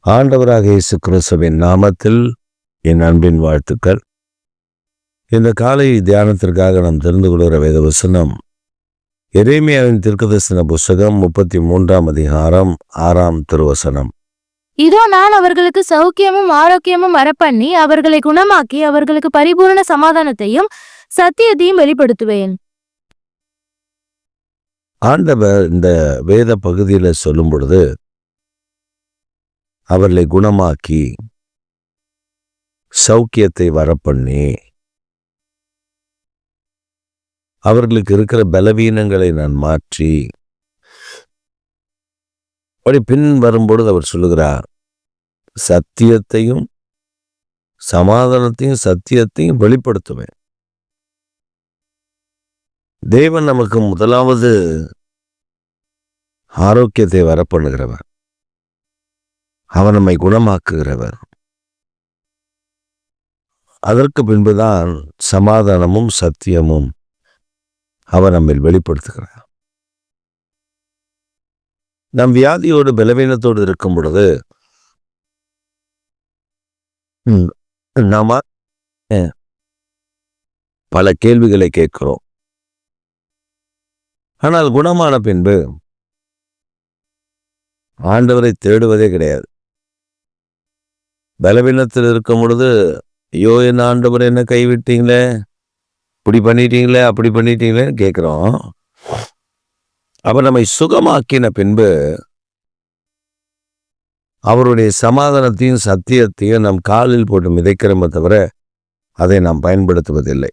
ஆண்டவராக இயேசு கிறிஸ்துவின் நாமத்தில் என் அன்பின் வாழ்த்துக்கள். இந்த காலை தியானத்திற்காக நாம் தெரிந்து கொள்கிற வேத வசனம் எரேமியாவின் தீர்க்கதரிசன புஸ்தகம் 33ஆம் அதிகாரம் 6ஆம் திருவசனம். இதோ நான் அவர்களுக்கு சௌக்கியமும் ஆரோக்கியமும் வரப்பண்ணி அவர்களை குணமாக்கி அவர்களுக்கு பரிபூரண சமாதானத்தையும் சத்தியத்தையும் வெளிப்படுத்துவேன். ஆண்டவர் இந்த வேத பகுதியில சொல்லும் பொழுது அவர்களை குணமாக்கி சௌக்கியத்தை வரப்பண்ணி அவர்களுக்கு இருக்கிற பலவீனங்களை நான் மாற்றி அப்படி பின் வரும்பொழுது அவர் சொல்லுகிறார், சத்தியத்தையும் சமாதானத்தையும் சத்தியத்தையும் வெளிப்படுத்துவேன். தேவன் நமக்கு முதலாவது ஆரோக்கியத்தை வரப்பண்ணுகிறவர், அவர் நம்மை குணமாக்குகிறவர். அதற்கு பின்புதான் சமாதானமும் சத்தியமும் அவர் நம்மை வெளிப்படுத்துகிறார். நம் வியாதியோடு பலவீனத்தோடு இருக்கும் பொழுது நாம பல கேள்விகளை கேட்கிறோம். ஆனால் குணமான பின்பு ஆண்டவரை தேடுவதே கிடையாது. பலவீனத்தில் இருக்கும் பொழுது, ஐயோ என்ன ஆண்டவர் என்ன கைவிட்டீங்களே, இப்படி பண்ணிட்டீங்களே அப்படி பண்ணிட்டீங்களேன்னு கேட்குறோம். அவர் நம்மை சுகமாக்கின பின்பு அவருடைய சமாதானத்தையும் சத்தியத்தையும் நம் காலில் போட்டு மிதைக்கிறோமே தவிர அதை நாம் பயன்படுத்துவதில்லை.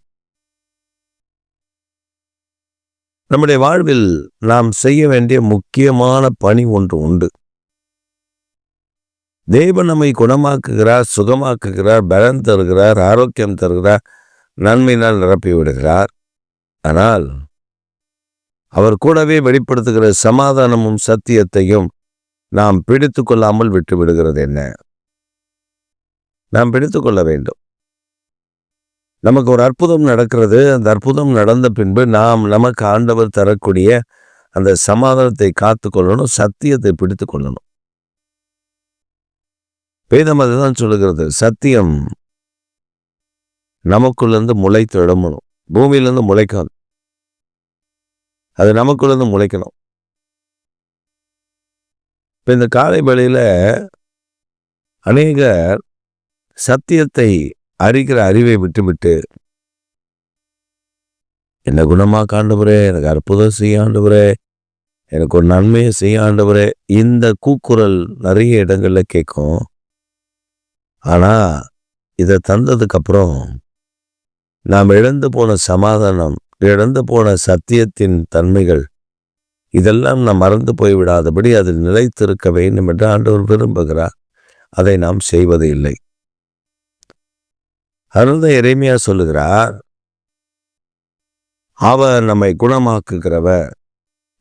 நம்முடைய வாழ்வில் நாம் செய்ய வேண்டிய முக்கியமான பணி ஒன்று உண்டு. தேவன் நம்மை குணமாக்குகிறார், சுகமாக்குகிறார், பலன் தருகிறார், ஆரோக்கியம் தருகிறார், நன்மையினால் நிரப்பி விடுகிறார். ஆனால் அவர் கூடவே வெளிப்படுத்துகிற சமாதானமும் சத்தியத்தையும் நாம் பிடித்து கொள்ளாமல் விட்டு விடுகிறது என்ன? நாம் பிடித்து கொள்ள வேண்டும். நமக்கு ஒரு அற்புதம் நடக்கிறது. அந்த அற்புதம் நடந்த பின்பு நமக்கு ஆண்டவர் தரக்கூடிய அந்த சமாதானத்தை காத்து கொள்ளணும், சத்தியத்தை பிடித்து கொள்ளணும். வேதம் அதுதான் சொல்லுகிறது. சத்தியம் நமக்குள்ளேருந்து முளைத்து எழும்பணும். பூமியிலேருந்து முளைக்காது, அது நமக்குள்ளேருந்து முளைக்கணும். இப்போ இந்த காலை வேளையில அநேகர் சத்தியத்தை அறிகிற அறிவை விட்டுவிட்டு, என்ன குணமாக ஆண்டவரே, எனக்கு அற்புதம் செய்ய ஆண்டவரே, எனக்கு ஒரு நன்மையை செய்ய ஆண்டவரே, இந்த கூக்குரல் நிறைய இடங்கள்ல கேட்கும். ஆனால் இதை தந்ததுக்கப்புறம் நாம் இழந்து போன சமாதானம், இழந்து போன சத்தியத்தின் தன்மைகள் இதெல்லாம் நாம் மறந்து போய்விடாதபடி அதில் நிலைத்திருக்க வேண்டும் என்று ஆண்டவர் விரும்புகிறார். அதை நாம் செய்வது இல்லை. அதனால்தான் எரேமியா சொல்லுகிறார், அவர் நம்மை குணமாக்குகிறவர்,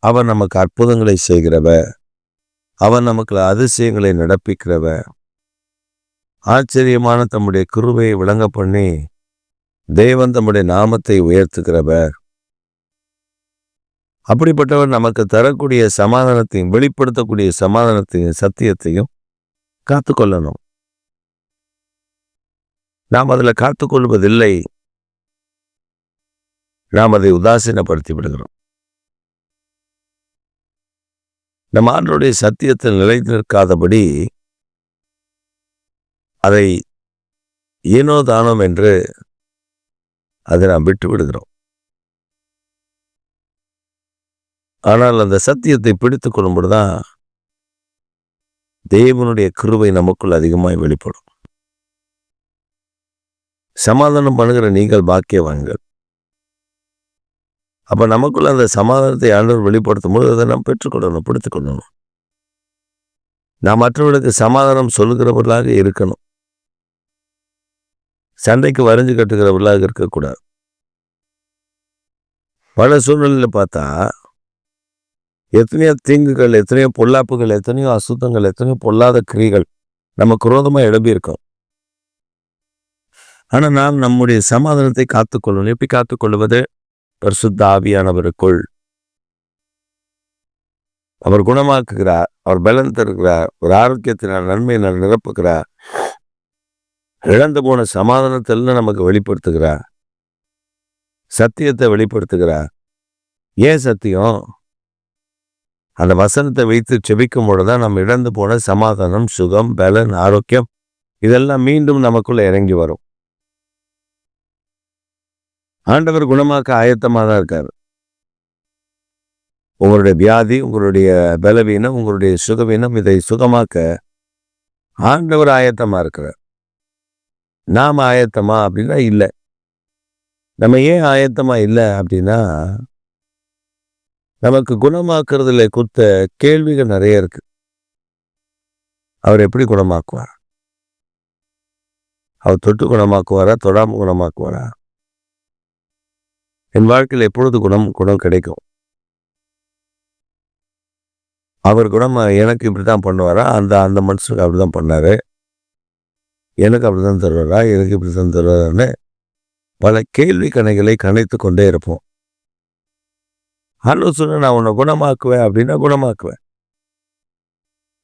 அவர் நமக்கு அற்புதங்களை செய்கிறவர், அவர் நமக்கு அதிசயங்களை நடப்பிக்கிறவர், ஆச்சரியமான தம்முடைய கிருபையை விளங்க பண்ணி தேவன் தம்முடைய நாமத்தை உயர்த்துகிறவர். அப்படிப்பட்டவர் நமக்கு தரக்கூடிய சமாதானத்தையும் வெளிப்படுத்தக்கூடிய சமாதானத்தையும் சத்தியத்தையும் காத்துக்கொள்ளணும். நாம் அதில் காத்துக்கொள்வதில்லை. நாம் அதை உதாசீனப்படுத்தி விடுகிறோம். நம் ஆண்டவருடைய சத்தியத்தில் நிலைத்து நிற்காதபடி அதை ஏனோ தானோம் என்று அதை நாம் விட்டு விடுகிறோம். ஆனால் அந்த சத்தியத்தை பிடித்து கொள்ளும்போதுதான் தேவனுடைய கிருபை நமக்குள் அதிகமாய் வெளிப்படும். சமாதானம் பண்ணுகிற நீங்கள் பாக்கியவான்கள். அப்ப நமக்குள்ள அந்த சமாதானத்தை ஆண்டவர் வெளிப்படுத்தும் போது அதை நாம் பெற்றுக்கொள்ளணும், பிடித்துக் கொள்ளணும். நாம் மற்றவர்களுக்கு சமாதானம் சொல்லுகிறவர்களாக இருக்கணும். சண்டைக்கு வரைஞ்சு கட்டுகிறவர்களாக இருக்கக்கூடாது. பல சூழ்நிலையில் பார்த்தா எத்தனையோ தீங்குகள், எத்தனையோ பொல்லாப்புகள், எத்தனையோ அசுத்தங்கள், எத்தனையோ பொல்லாத கிரிகள் நமக்கு விரோதமாக எழுப்பி இருக்கோம். ஆனால் நாம் நம்முடைய சமாதானத்தை காத்துக்கொள்ளணும். எப்படி காத்துக்கொள்வது? பரிசுத்த ஆவியானவருக்குள் அவர் குணமாக்குகிறார், அவர் பலன் தருகிறார், ஒரு ஆரோக்கியத்தினால் நன்மையினால் நிரப்புகிறார், இழந்து போன சமாதானத்தில் நமக்கு வெளிப்படுத்துகிறார், சத்தியத்தை வெளிப்படுத்துகிறார். ஏன் சத்தியம்? அந்த வசனத்தை வைத்து செபிக்கும் பொழுதுதான் நம்ம இழந்து போன சமாதானம், சுகம், பலன், ஆரோக்கியம் இதெல்லாம் மீண்டும் நமக்குள்ள இறங்கி வரும். ஆண்டவர் குணமாக்க ஆயத்தமாக தான் இருக்காரு. உங்களுடைய வியாதி, உங்களுடைய பலவீனம், உங்களுடைய சுகவீனம் இதை சுகமாக்க ஆண்டவர் ஆயத்தமா இருக்கிறார். நாம ஆயத்தமா அப்படின்னா இல்லை. நம்ம ஏன் ஆயத்தமா இல்லை அப்படின்னா, நமக்கு குணமாக்குறதுல கொடுத்த கேள்விகள் நிறைய இருக்கு. அவர் எப்படி குணமாக்குவார்? அவர் தொட்டு குணமாக்குவாரா, தொடாம குணமாக்குவாரா? என் வாழ்க்கையில் எப்பொழுது குணம் கிடைக்கும்? அவர் குணம் எனக்கு இப்படித்தான் பண்ணுவாரா, அந்த மனுஷனுக்கு அப்படிதான் பண்ணாரு, எனக்கு அப்படிதான் தருவாரா, எனக்கு இப்படித்தான் தருவாரான்னு பல கேள்வி கணைகளை கணைத்து கொண்டே இருப்போம். ஆண்டவர் சொன்ன, நான் உன்னை குணமாக்குவேன் அப்படின்னா குணமாக்குவேன்,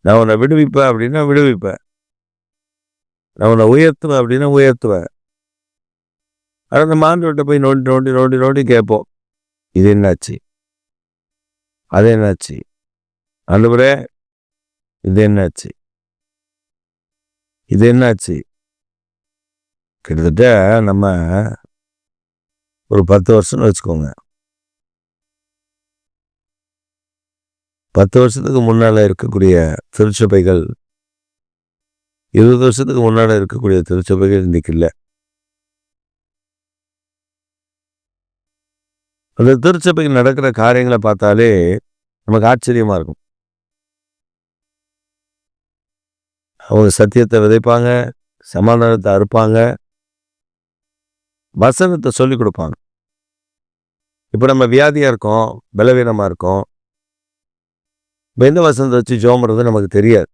நான் உன்னை விடுவிப்பேன் அப்படின்னா விடுவிப்பேன், நான் உன்னை உயர்த்துவேன் அப்படின்னா உயர்த்துவேன். ஆனால் நம்ம ஆண்டவர்கிட்ட போய் நோண்டி நோண்டி நோண்டி நோண்டி கேட்போம், இது என்னாச்சு, அது என்னாச்சு, ஆண்டவரே இது என்னாச்சு, இது என்னாச்சு? கிட்டத்தட்ட நம்ம ஒரு 10 வருஷம்னு வச்சுக்கோங்க. 10 வருஷத்துக்கு முன்னால இருக்கக்கூடிய திருச்சபைகள், 20 வருஷத்துக்கு முன்னால இருக்கக்கூடிய திருச்சபைகள் இன்னைக்கு இல்லை. அந்த திருச்சபைக்கு நடக்கிற காரியங்களை பார்த்தாலே நமக்கு ஆச்சரியமா இருக்கும். அவங்க சத்தியத்தை விதைப்பாங்க, சமாதானத்தை அறுப்பாங்க, வசனத்தை சொல்லி கொடுப்பாங்க. இப்போ நம்ம வியாதியா இருக்கோம், பலவீனமா இருக்கோம், எந்த வசனத்தை வச்சு ஜோம்றது நமக்கு தெரியாது.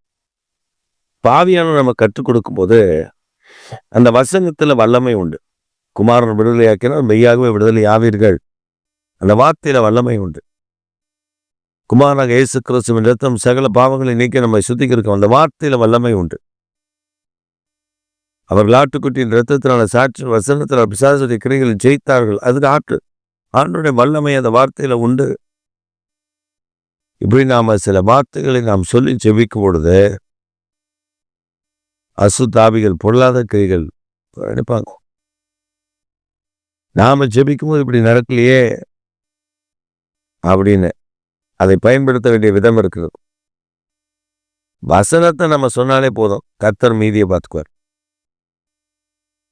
பாவியான நம்ம கற்றுக் கொடுக்கும் போது அந்த வசனத்துல வல்லமை உண்டு. குமாரன் விடுதலையாக்கினால் மெய்யாகவே விடுதலை ஆவீர்கள், அந்த வார்த்தையில வல்லமை உண்டு. குமாரனாக இயேசு கிறிஸ்துவின் இரத்தம் சகல பாவங்களை நீக்கி நம்மை சுத்திகரிக்கும், அந்த வார்த்தையில வல்லமை உண்டு. அவர்கள் ஆட்டுக்குட்டியின் இரத்தத்தினால சாட்சி வசனத்தினால் பிசாசுடைய கிரைகளை ஜெயித்தார்கள், அதுக்கு ஆண்டுடைய வல்லமை அந்த வார்த்தையில உண்டு. இப்படி நாம சில வார்த்தைகளை நாம் சொல்லி ஜெபிக்கும் பொழுது அசுத்தாவிகள், பொருளாதார கிரைகள் நினைப்பாங்க, நாம ஜெபிக்கும் போது இப்படி நடக்கலையே அப்படின்னு. அதை பயன்படுத்த வேண்டிய விதம் இருக்குது. வசனத்தை நம்ம சொன்னாலே போதும், கர்த்தர் மீதியை பார்த்துக்குவார்.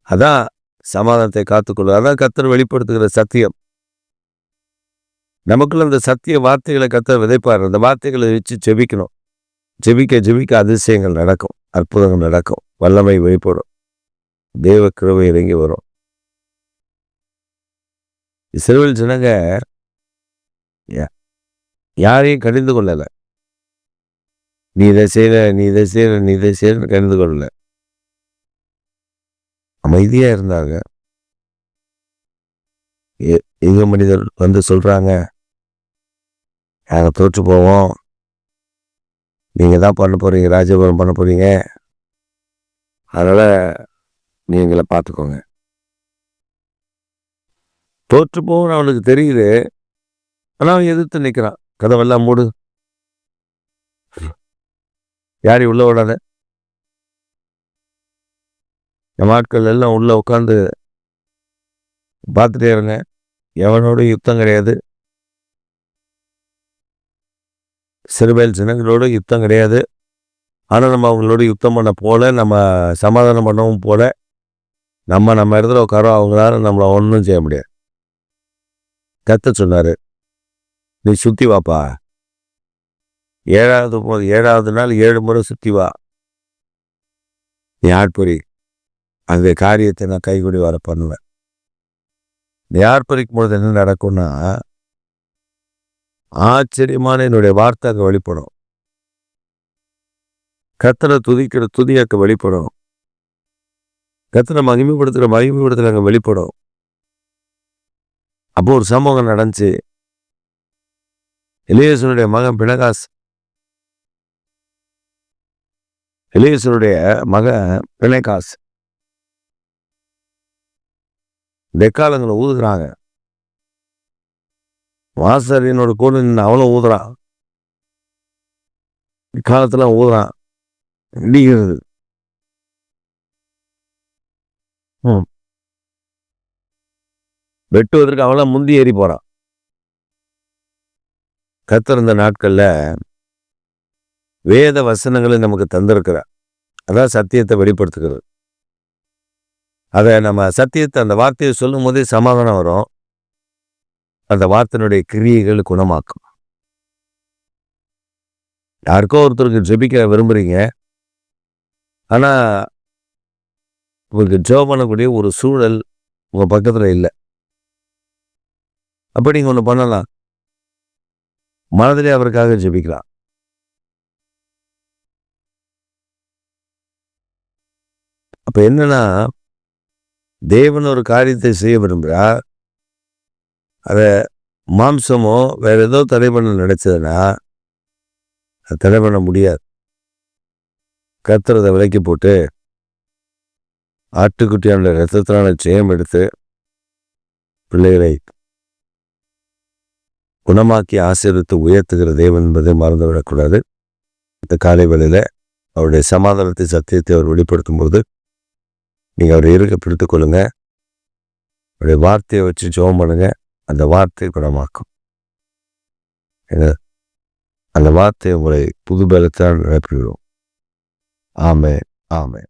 அதான் சமாதானத்தை காத்துக்கொள்ளும், அதான் கர்த்தர் வெளிப்படுத்துகிற சத்தியம். நமக்குள்ள அந்த சத்திய வார்த்தைகளை கர்த்தர் விதைப்பார். அந்த வார்த்தைகளை வச்சு ஜெபிக்கணும். ஜெபிக்க ஜெபிக்க அதிசயங்கள் நடக்கும், அற்புதங்கள் நடக்கும், வல்லமை வெளிப்படும், தேவ கிருபை இறங்கி வரும். இஸ்ரவேல் ஜனங்க யாரையும் கடிந்து கொள்ளல. நீ இதை செய்யல, நீ இதை செய்யல, நீ இதை செய்யல கடிந்து கொள்ளல, அமைதியா இருந்தாங்க. எங்க மனிதர் வந்து சொல்றாங்க, நாங்க தோற்று போவோம், நீங்க தான் பண்ண போறீங்க, ராஜபுரம் பண்ண போறீங்க, அதனால நீங்களை பார்த்துக்கோங்க. தோற்று போவோம்னு அவனுக்கு தெரியுது, ஆனால் அவன் எதிர்த்து நிற்கிறான். கதவெல்லாம் மூடு, யாரையும் உள்ள விடாத. நம்ம ஆட்கள் எல்லாம் உள்ள உட்காந்து பார்த்துட்டே இருங்க, எவனோட யுத்தம் கிடையாது, சிறுபேல் ஜனங்களோட யுத்தம் கிடையாது. ஆனால் நம்ம அவங்களோட யுத்தம் பண்ண போல, நம்ம சமாதானம் பண்ணவும் போல, நம்ம இடத்துல உட்காரோம், அவங்களால நம்மளை ஒன்றும் செய்ய முடியாது. கர்த்தர் சொன்னாரு, நீ சுத்தி வாப்பா, 7வது நாள் 7 முறை சுத்தி வா, நீ ஆட்பொறி, அந்த காரியத்தை நான் கைகூடி வர பண்ணுவேன். நீ ஆர்ப்பரிக்கும் பொழுது என்ன நடக்கும்னா, ஆச்சரியமான என்னுடைய வார்த்தை அங்கே வெளிப்படும், கர்த்தரை துதிக்கிற துதியாக்க வெளிப்படும், கர்த்தரை மகிமைப்படுத்துகிற அங்கே வெளிப்படும். அப்போ ஒரு சம்பவம் நடந்துச்சு. எலியாசனுடைய மகன் பினகாஸ் எலியேசருடைய மகன் பிணைகாஸ் தெக்காலங்களை ஊதுகிறாங்க. ஆசாரியனோட கூட நின்று அவனும் ஊதுறான். இக்காலத்துல ஊதுறான், இடிக்கிறது. வெட்டுவதற்கு அவளை முந்தி ஏறி போறான். கர்த்தர் இந்த நாட்கள்ல வேத வசனங்களை நமக்கு தந்திருக்கிறார். அதான் சத்தியத்தை வெளிப்படுத்துகிறது. அதை நம்ம சத்தியத்தை, அந்த வார்த்தையை சொல்லும் போதே சமாதானம் வரும். அந்த வார்த்தையினுடைய கிரியைகள் குணமாக்கும். யாருக்கோ ஒருத்தருக்கு ஜெபிக்க விரும்புறீங்க, ஆனா உங்களுக்கு ஜெபம் பண்ணக்கூடிய ஒரு சூழல் உங்க பக்கத்துல இல்லை. அப்ப நீங்க ஒண்ணு பண்ணலாம், மனதிலே அவருக்காக ஜெபிக்கலாம். அப்ப என்னன்னா, தேவன் ஒரு காரியத்தை செய்ய விரும்புகிறார். அதை மாம்சமோ வேற ஏதோ தடை பண்ண நினைச்சதுன்னா அதை தடை பண்ண முடியாது. கர்த்தர் அதை விலக்கி போட்டு ஆட்டுக்குட்டியான ரத்தத்தினால ஜெயம் எடுத்து பிள்ளைகளை குணமாக்கி ஆசீர்வதித்து உயர்த்துகிற தேவன் என்பதை மறந்துவிடக்கூடாது. இந்த காலை வேளையில அவருடைய சமாதானத்தை, சத்தியத்தை அவர் வெளிப்படுத்தும் போது நீங்கள் அவரை இருக்க பிடித்துக் கொள்ளுங்க. அவருடைய வார்த்தையை வச்சு ஜெபம் பண்ணுங்க. அந்த வார்த்தை குணமாக்கும். அந்த வார்த்தை உங்களை புது பலத்தால் நிரப்பிவிடும். ஆமென், ஆமென்.